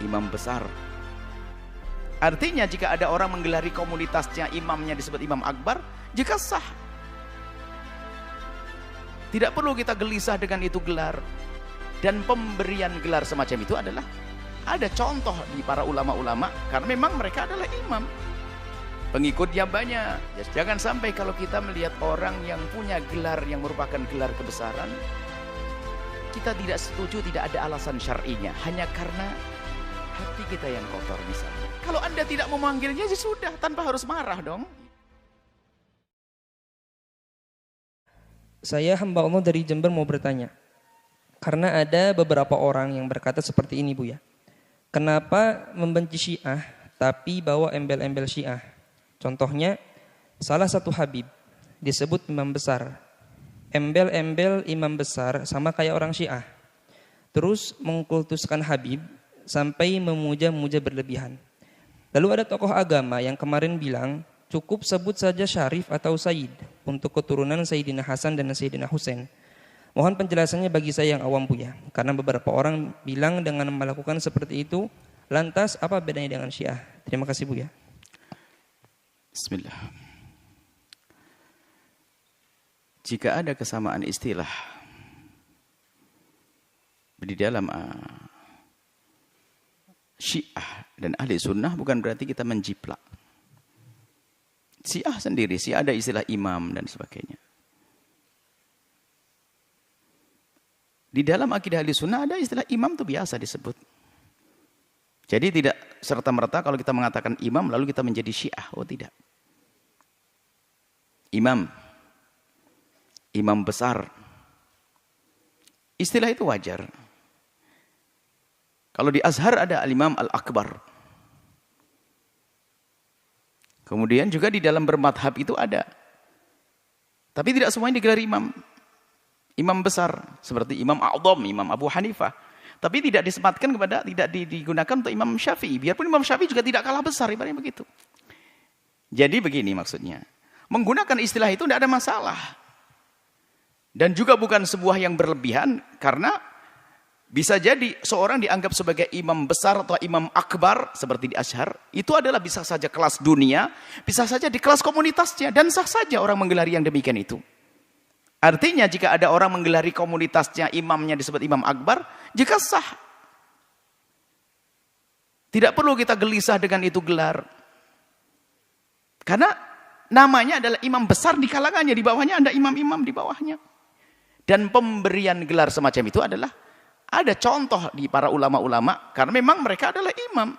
imam besar. Artinya jika ada orang menggelari komunitasnya, imamnya disebut imam akbar, jika sah. Tidak perlu kita gelisah dengan itu gelar. Dan pemberian gelar semacam itu adalah ada contoh di para ulama-ulama, karena memang mereka adalah imam, pengikutnya banyak. Jangan sampai kalau kita melihat orang yang punya gelar yang merupakan gelar kebesaran, kita tidak setuju, tidak ada alasan syar'inya, hanya karena hati kita yang kotor misalnya. Kalau Anda tidak memanggilnya, ya sudah, tanpa harus marah dong. Saya hamba Allah dari Jember mau bertanya. Karena ada beberapa orang yang berkata seperti ini, Bu ya. Kenapa membenci Syiah tapi bawa embel-embel Syiah? Contohnya, salah satu Habib disebut imam besar. Embel-embel imam besar sama kayak orang Syiah. Terus mengkultuskan Habib sampai memuja-muja berlebihan. Lalu ada tokoh agama yang kemarin bilang, cukup sebut saja Syarif atau Sayyid untuk keturunan Sayyidina Hasan dan Sayyidina Husain. Mohon penjelasannya bagi saya yang awam, Bu ya. Karena beberapa orang bilang dengan melakukan seperti itu, lantas apa bedanya dengan Syiah? Terima kasih, Bu ya. Bismillah. Jika ada kesamaan istilah di dalam Syiah dan ahli sunnah, bukan berarti kita menjiplak. Syiah sendiri, Syiah ada istilah imam dan sebagainya. Di dalam akidah ahli sunnah ada istilah imam itu biasa disebut. Jadi tidak serta-merta kalau kita mengatakan imam lalu kita menjadi Syiah. Oh tidak. Imam. Imam besar. Istilah itu wajar. Kalau di Azhar ada al-imam al-akbar. Kemudian juga di dalam bermadhab itu ada. Tapi tidak semuanya digelar imam. Imam besar seperti Imam A'dham, Imam Abu Hanifah. Tapi tidak disematkan kepada, tidak digunakan untuk Imam Syafi'i. Biarpun Imam Syafi'i juga tidak kalah besar, ibaratnya begitu. Jadi begini maksudnya. Menggunakan istilah itu tidak ada masalah. Dan juga bukan sebuah yang berlebihan, karena bisa jadi seorang dianggap sebagai imam besar atau imam akbar seperti di Azhar, itu adalah bisa saja kelas dunia, bisa saja di kelas komunitasnya, dan sah saja orang menggelari yang demikian itu. Artinya jika ada orang menggelari komunitasnya, imamnya disebut imam akbar, jika sah. Tidak perlu kita gelisah dengan itu gelar. Karena namanya adalah imam besar di kalangannya, di bawahnya ada imam-imam di bawahnya. Dan pemberian gelar semacam itu adalah ada contoh di para ulama-ulama, karena memang mereka adalah imam.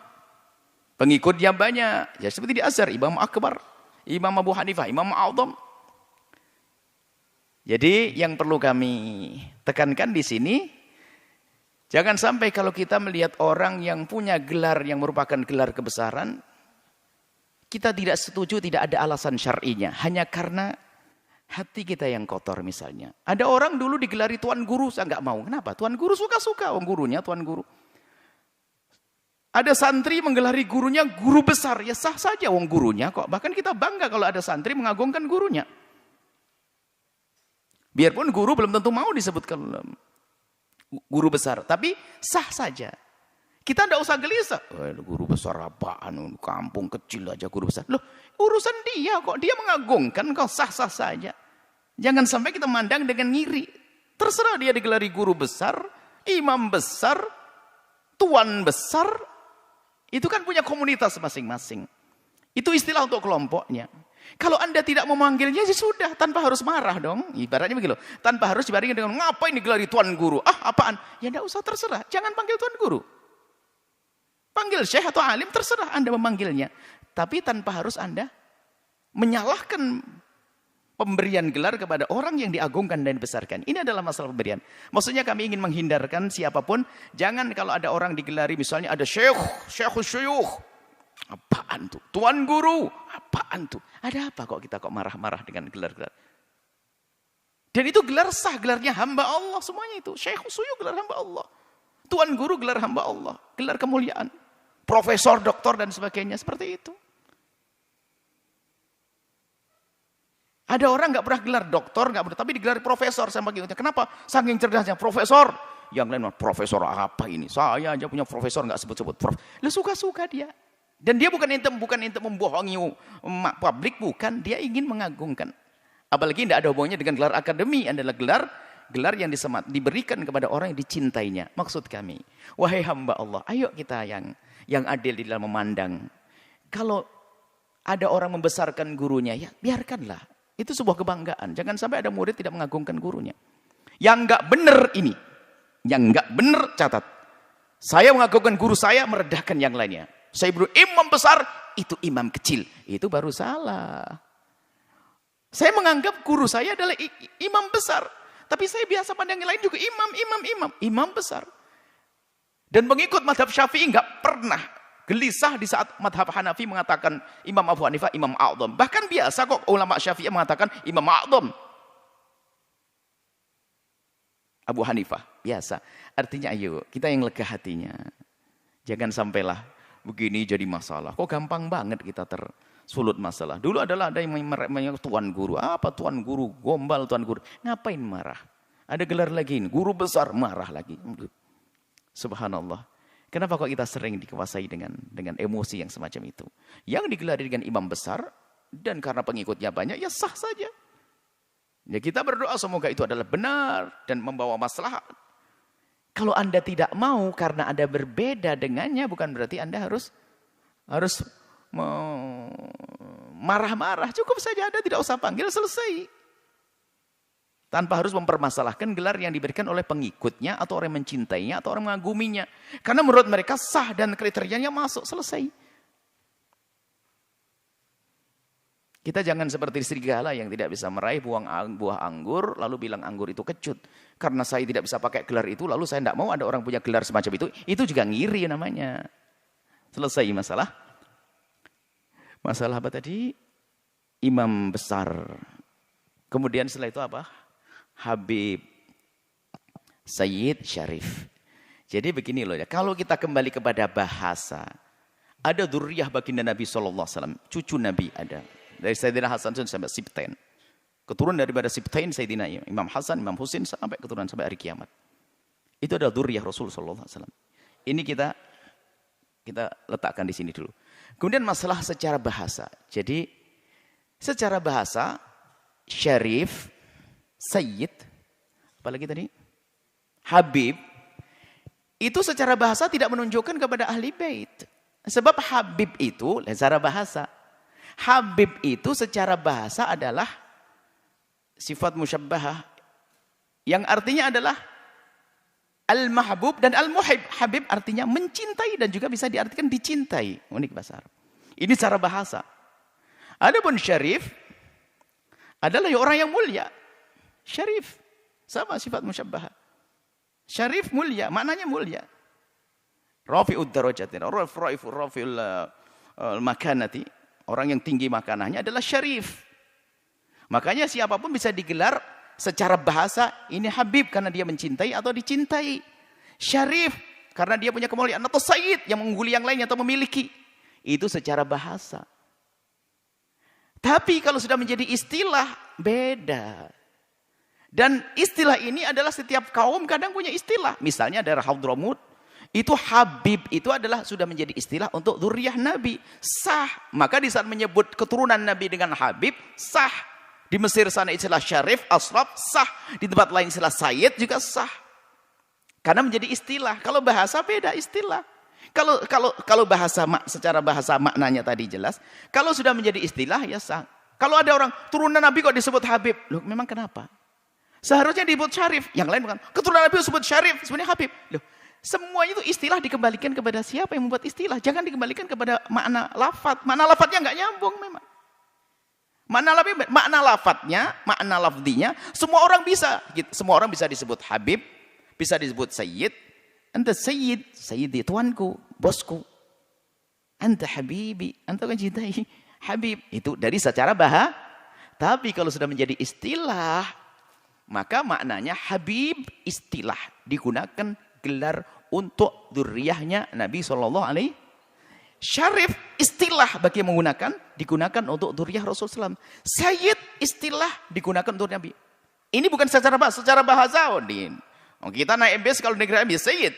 Pengikutnya banyak. Ya seperti di Azhar, Imam Akbar, Imam Abu Hanifah, Imam A'dham. Jadi yang perlu kami tekankan di sini, jangan sampai kalau kita melihat orang yang punya gelar yang merupakan gelar kebesaran, kita tidak setuju, tidak ada alasan syar'inya, hanya karena hati kita yang kotor misalnya. Ada orang dulu digelari tuan guru, saya nggak mau. Kenapa? Tuan guru suka-suka, gurunya tuan guru. Ada santri menggelari gurunya guru besar, ya sah saja gurunya kok. Bahkan kita bangga kalau ada santri mengagungkan gurunya. Biarpun guru belum tentu mau disebutkan guru besar, tapi sah saja. Kita tidak usah gelisah. Guru besar apaan? Kampung kecil aja guru besar. Loh, urusan dia kok. Dia mengagungkan kok, sah-sah saja. Jangan sampai kita mandang dengan ngiri. Terserah dia digelari guru besar, imam besar, tuan besar. Itu kan punya komunitas masing-masing. Itu istilah untuk kelompoknya. Kalau Anda tidak memanggilnya, ya sudah, tanpa harus marah dong. Ibaratnya begitu. Tanpa harus dibandingkan dengan, ngapain digelari tuan guru? Ah, apaan? Ya tidak usah, terserah. Jangan panggil tuan guru. Panggil syekh atau alim, terserah Anda memanggilnya. Tapi tanpa harus Anda menyalahkan pemberian gelar kepada orang yang diagungkan dan dibesarkan. Ini adalah masalah pemberian. Maksudnya kami ingin menghindarkan siapapun. Jangan kalau ada orang digelari, misalnya ada syekh. Apaan tuh? Tuan guru, apaan tuh? Ada apa kok kita kok marah-marah dengan gelar-gelar? Dan itu gelar sah, gelarnya hamba Allah semuanya itu. Syekh Suyu gelar hamba Allah. Tuan guru gelar hamba Allah, gelar kemuliaan. Profesor, doktor dan sebagainya seperti itu. Ada orang nggak pernah gelar doktor, nggak pernah, tapi digelar profesor sama gitu. Kenapa? Saking cerdasnya, profesor. Yang lain profesor apa ini? Saya aja punya profesor nggak sebut-sebut prof. Lu suka-suka dia. Dan dia bukan untuk membohongi publik, bukan. Dia ingin mengagungkan. Apalagi tidak ada hubungannya dengan gelar akademi, adalah gelar yang diberikan kepada orang yang dicintainya. Maksud kami, wahai hamba Allah, ayo kita yang adil di dalam memandang. Kalau ada orang membesarkan gurunya, ya biarkanlah. Itu sebuah kebanggaan. Jangan sampai ada murid tidak mengagungkan gurunya. Yang enggak benar ini. Yang enggak benar, catat. Saya mengagungkan guru saya, meredahkan yang lainnya. Saya bilang imam besar, itu imam kecil. Itu baru salah. Saya menganggap guru saya adalah imam besar. Tapi saya biasa pandang yang lain juga imam besar. Dan pengikut madhab Syafi'i enggak pernah gelisah di saat madhab Hanafi mengatakan Imam Abu Hanifah imam a'dham. Bahkan biasa kok ulama Syafi'i mengatakan imam a'dham. Abu Hanifah, biasa. Artinya ayo, kita yang lega hatinya. Jangan sampailah begini jadi masalah. Kok gampang banget kita tersulut masalah. Dulu adalah ada yang menyebut tuan guru. Apa tuan guru? Gombal tuan guru. Ngapain marah? Ada gelar lagi ini. Guru besar marah lagi. Subhanallah. Kenapa kok kita sering dikuasai dengan emosi yang semacam itu? Yang digelari dengan imam besar dan karena pengikutnya banyak, ya sah saja. Ya kita berdoa semoga itu adalah benar dan membawa maslahat. Kalau Anda tidak mau karena Anda berbeda dengannya, bukan berarti Anda harus marah-marah. Cukup saja Anda tidak usah panggil, selesai. Tanpa harus mempermasalahkan gelar yang diberikan oleh pengikutnya atau orang yang mencintainya atau orang mengaguminya. Karena menurut mereka sah dan kriterianya masuk, selesai. Kita jangan seperti serigala yang tidak bisa meraih buah anggur, lalu bilang anggur itu kecut. Karena saya tidak bisa pakai gelar itu, lalu saya tidak mau ada orang punya gelar semacam itu. Itu juga ngiri namanya. Selesai masalah. Masalah apa tadi? Imam besar. Kemudian setelah itu apa? Habib, Sayyid, Syarif. Jadi begini loh ya, kalau kita kembali kepada bahasa, ada dzurriyyah baginda Nabi SAW, cucu Nabi ada. Dari Sayyidina Hasan sampai Sibtain. Keturunan daripada Sibtain Sayyidina Imam Hasan, Imam Husin sampai keturunan sampai hari kiamat. Itu adalah dzurriyyah Rasul SAW. Ini kita letakkan di sini dulu. Kemudian masalah secara bahasa. Jadi secara bahasa Syarif, Sayyid, apalagi tadi? Habib, itu secara bahasa tidak menunjukkan kepada ahli bait. Sebab Habib itu secara bahasa. Habib itu secara bahasa adalah sifat musyabbahah yang artinya adalah al-mahbub dan al-muhib. Habib artinya mencintai dan juga bisa diartikan dicintai. Unik bahasa Arab. Ini secara bahasa. Adapun Syarif adalah orang yang mulia. Syarif sama sifat musyabbahah. Syarif mulia, maknanya mulia. Rafi'ud darajati, rafi'ul makanati. Orang yang tinggi makanannya adalah syarif. Makanya siapapun bisa digelar secara bahasa ini Habib karena dia mencintai atau dicintai. Syarif karena dia punya kemuliaan, atau Sayyid yang mengungguli yang lainnya atau memiliki. Itu secara bahasa. Tapi kalau sudah menjadi istilah, beda. Dan istilah ini adalah setiap kaum kadang punya istilah. Misalnya daerah Hadramut, itu Habib itu adalah sudah menjadi istilah untuk dzurriyyah Nabi. Sah. Maka di saat menyebut keturunan Nabi dengan Habib, sah. Di Mesir sana istilah Syarif, Asraf, sah. Di tempat lain istilah Sayyid juga sah. Karena menjadi istilah. Kalau bahasa beda istilah. Kalau bahasa secara bahasa maknanya tadi jelas. Kalau sudah menjadi istilah ya sah. Kalau ada orang turunan Nabi kok disebut Habib, loh memang kenapa? Seharusnya disebut Syarif. Yang lain bukan. Keturunan Nabi disebut Syarif, sebenarnya Habib. Loh, semuanya itu istilah dikembalikan kepada siapa yang membuat istilah. Jangan dikembalikan kepada makna lafaz. Makna lafaznya enggak nyambung memang. Makna lafaznya, makna lafzinya, semua orang bisa. Semua orang bisa disebut Habib, bisa disebut Sayyid. Anta Sayyid, Sayyidi tuanku, bosku. Anta Habibi, anta kan cintai Habib. Itu dari secara bahasa. Tapi kalau sudah menjadi istilah, maka maknanya Habib istilah. Digunakan gelar untuk dzurriyyahnya Nabi SAW. Syarif istilah bagi yang menggunakan, digunakan untuk dzurriyyah Rasulullah SAW. Sayyid istilah digunakan untuk Nabi. Ini bukan secara bahasa, Oh, kita naik bis kalau negeri Nabi, Sayyid.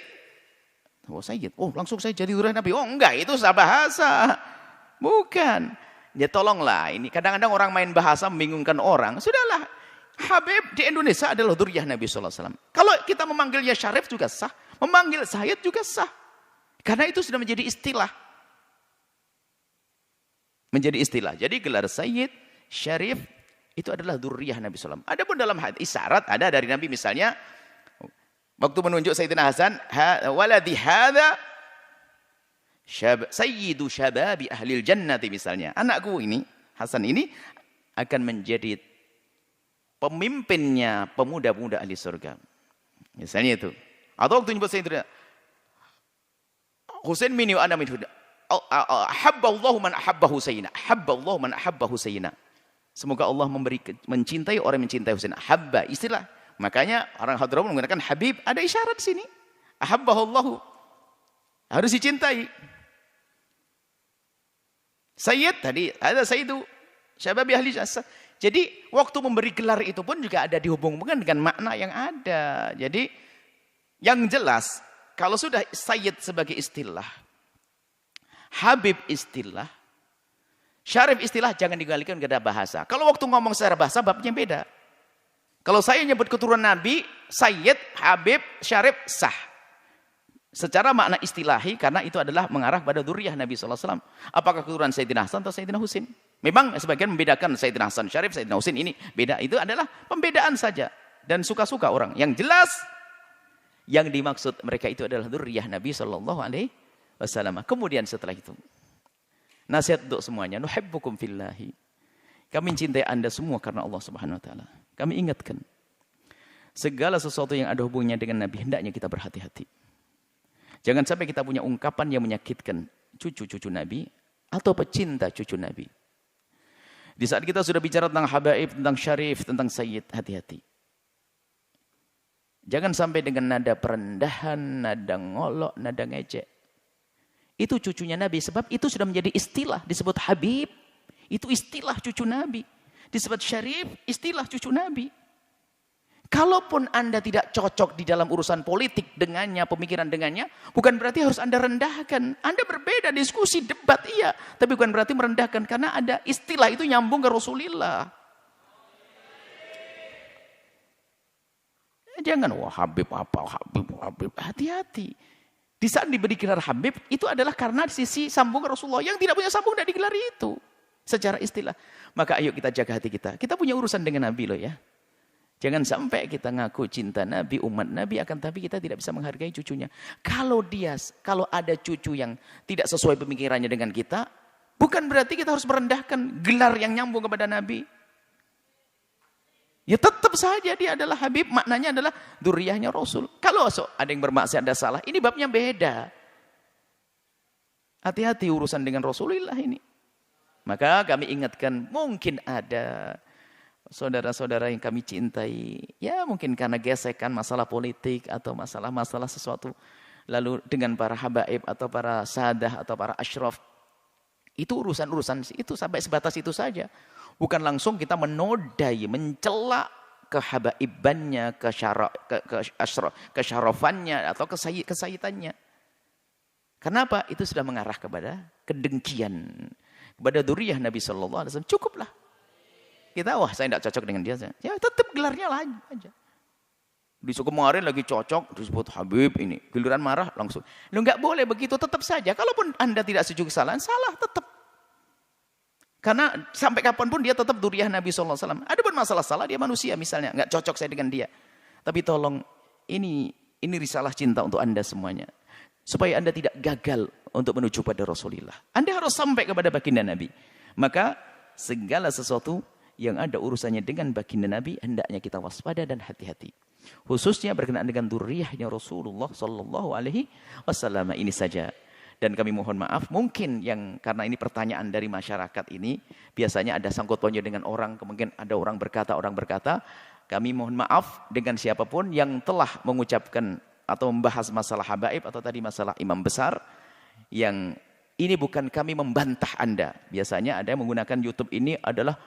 Oh Sayyid, oh langsung saya jadi lurah Nabi. Oh enggak, itu salah bahasa. Bukan. Ya tolonglah, ini kadang-kadang orang main bahasa membingungkan orang. Sudahlah, Habib di Indonesia adalah dzurriyyah Nabi SAW. Kalau kita memanggilnya Syarif juga sah, memanggil Sayyid juga sah. Karena itu sudah menjadi istilah. Menjadi istilah. Jadi gelar Sayyid, Syarif, itu adalah dzurriyyah Nabi SAW. Adapun dalam hadis isyarat ada dari Nabi misalnya, waktu menunjuk Sayyidina Hasan, waladi hadza sayyidu syababi ahlil jannati misalnya. Anakku ini, Hasan ini akan menjadi pemimpinnya pemuda-pemuda ahli surga. Misalnya itu. Atau waktu menyebut Sayyidina Husain minni wa ana minhu. Ahabballahu man ahabbahu sayyidina. Ahabballahu man ahabbahu sayyidina. Semoga Allah mencintai orang yang mencintai Husain. Habba, istilah. Makanya orang Hadramaut menggunakan Habib, ada isyarat di sini. Ahabbahullahu. Harus dicintai. Sayyid tadi, ada Sayyidu Syababi ahli jasa. Jadi waktu memberi gelar itu pun juga ada dihubungkan dengan makna yang ada. Jadi yang jelas, kalau sudah Sayyid sebagai istilah, Habib istilah, Syarif istilah, jangan digalikan ke bahasa. Kalau waktu ngomong secara bahasa, babnya beda. Kalau saya nyebut keturunan Nabi, Sayyid, Habib, Syarif, sah. Secara makna istilahi, karena itu adalah mengarah pada dzurriyyah Nabi SAW. Apakah keturunan Sayyidina Hasan atau Sayyidina Husain? Memang sebagian membedakan Sayyidina Hasan, Syarif, Sayyidina Husain ini beda. Itu adalah pembedaan saja. Dan suka-suka orang. Yang jelas, yang dimaksud mereka itu adalah dzurriyyah Nabi SAW. Kemudian setelah itu, nasihat untuk semuanya, nuhibbukum fillahi. Kami mencintai Anda semua karena Allah Subhanahu wa taala. Kami ingatkan, segala sesuatu yang ada hubungannya dengan Nabi, hendaknya kita berhati-hati. Jangan sampai kita punya ungkapan yang menyakitkan cucu-cucu Nabi atau pecinta cucu Nabi. Di saat kita sudah bicara tentang habaib, tentang syarif, tentang sayyid, hati-hati. Jangan sampai dengan nada perendahan, nada ngolok, nada ngejek. Itu cucunya Nabi, sebab itu sudah menjadi istilah, disebut habib. Itu istilah cucu Nabi. Disebut syarif, istilah cucu Nabi. Kalaupun Anda tidak cocok di dalam urusan politik dengannya, pemikiran dengannya, bukan berarti harus Anda rendahkan. Anda berbeda, diskusi, debat, iya. Tapi bukan berarti merendahkan, karena ada istilah itu nyambung ke Rasulullah. Jangan, wah Habib apa, Habib. Hati-hati. Di saat diberi gelar Habib, itu adalah karena sisi sambung ke Rasulullah. Yang tidak punya sambung tidak digelar itu. Secara istilah. Maka ayo kita jaga hati kita. Kita punya urusan dengan Nabi loh ya. Jangan sampai kita ngaku cinta Nabi, umat Nabi, akan tapi kita tidak bisa menghargai cucunya. Kalau ada cucu yang tidak sesuai pemikirannya dengan kita, bukan berarti kita harus merendahkan gelar yang nyambung kepada Nabi. Ya tetap saja dia adalah Habib, maknanya adalah dzurriyyahnya Rasul. Kalau ada yang bermaksiat, ada salah, ini babnya beda. Hati-hati urusan dengan Rasulullah ini. Maka kami ingatkan, mungkin ada saudara-saudara yang kami cintai, ya mungkin karena gesekan masalah politik atau masalah-masalah sesuatu, lalu dengan para habaib atau para sadah atau para asyraf, itu urusan-urusan itu sampai sebatas itu saja. Bukan langsung kita menodai, mencela kehabaibannya, kesyarafannya atau kesayyidannya. Kenapa? Itu sudah mengarah kepada kedengkian, kepada dzurriyyah Nabi SAW. Cukuplah. Kita, wah saya tidak cocok dengan dia. Ya tetap gelarnya lagi aja. Di kemarin lagi cocok, disebut Habib ini. Giliran marah langsung. Lu nggak boleh begitu, tetap saja. Kalaupun Anda tidak setuju kesalahan, salah tetap. Karena sampai kapanpun dia tetap dzurriyyah Nabi SAW. Ada pun masalah salah, dia manusia misalnya. Nggak cocok saya dengan dia. Tapi tolong, ini risalah cinta untuk Anda semuanya. Supaya Anda tidak gagal untuk menuju pada Rasulullah. Anda harus sampai kepada baginda Nabi. Maka segala sesuatu yang ada urusannya dengan baginda Nabi, hendaknya kita waspada dan hati-hati. Khususnya berkenaan dengan dzurriyyahnya Rasulullah SAW. Ini saja. Dan kami mohon maaf, mungkin yang karena ini pertanyaan dari masyarakat ini, biasanya ada sangkut pautnya dengan orang, kemudian ada orang berkata, kami mohon maaf dengan siapapun yang telah mengucapkan atau membahas masalah habaib atau tadi masalah imam besar, yang ini bukan kami membantah Anda. Biasanya ada yang menggunakan YouTube ini adalah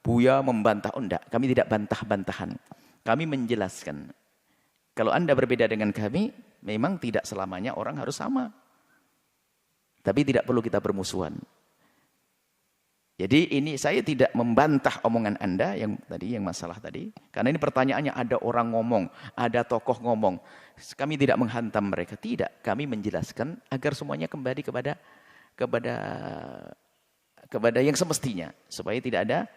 Buya membantah. Oh enggak, kami tidak bantah-bantahan. Kami menjelaskan. Kalau Anda berbeda dengan kami, memang tidak selamanya orang harus sama. Tapi tidak perlu kita bermusuhan. Jadi ini saya tidak membantah omongan Anda yang masalah tadi. Karena ini pertanyaannya ada orang ngomong, ada tokoh ngomong. Kami tidak menghantam mereka, tidak. Kami menjelaskan agar semuanya kembali kepada yang semestinya, supaya tidak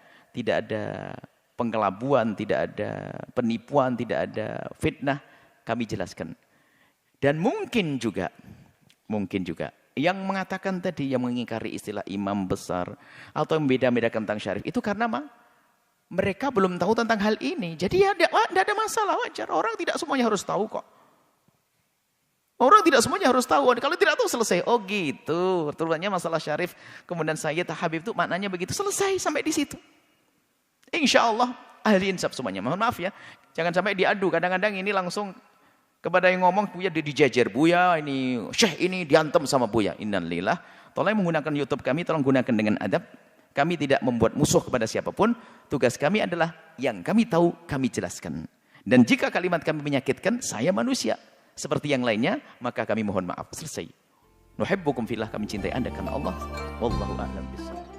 ada pengkelabuan, tidak ada penipuan, tidak ada fitnah. Kami jelaskan. Dan mungkin juga yang mengatakan tadi, yang mengingkari istilah imam besar atau yang membeda-bedakan tentang syarif, itu karena mereka belum tahu tentang hal ini. Jadi ya tidak ada masalah, wajar. Orang tidak semuanya harus tahu kok. Orang tidak semuanya harus tahu. Kalau tidak tahu selesai. Oh gitu. Terutama masalah syarif kemudian Sayyid Habib itu maknanya begitu. Selesai sampai di situ. Insya Allah ahli insaf semuanya. Mohon maaf ya. Jangan sampai diadu. Kadang-kadang ini langsung kepada yang ngomong, Buya dijajar. Buya ini, Syekh ini diantem sama Buya. Innalillah. Tolong menggunakan YouTube kami, tolong gunakan dengan adab. Kami tidak membuat musuh kepada siapapun. Tugas kami adalah yang kami tahu, kami jelaskan. Dan jika kalimat kami menyakitkan, saya manusia. Seperti yang lainnya, maka kami mohon maaf. Selesai. Nuhibbukum fillah, kami cintai Anda karena Allah. Wallahu a'lam bishawab.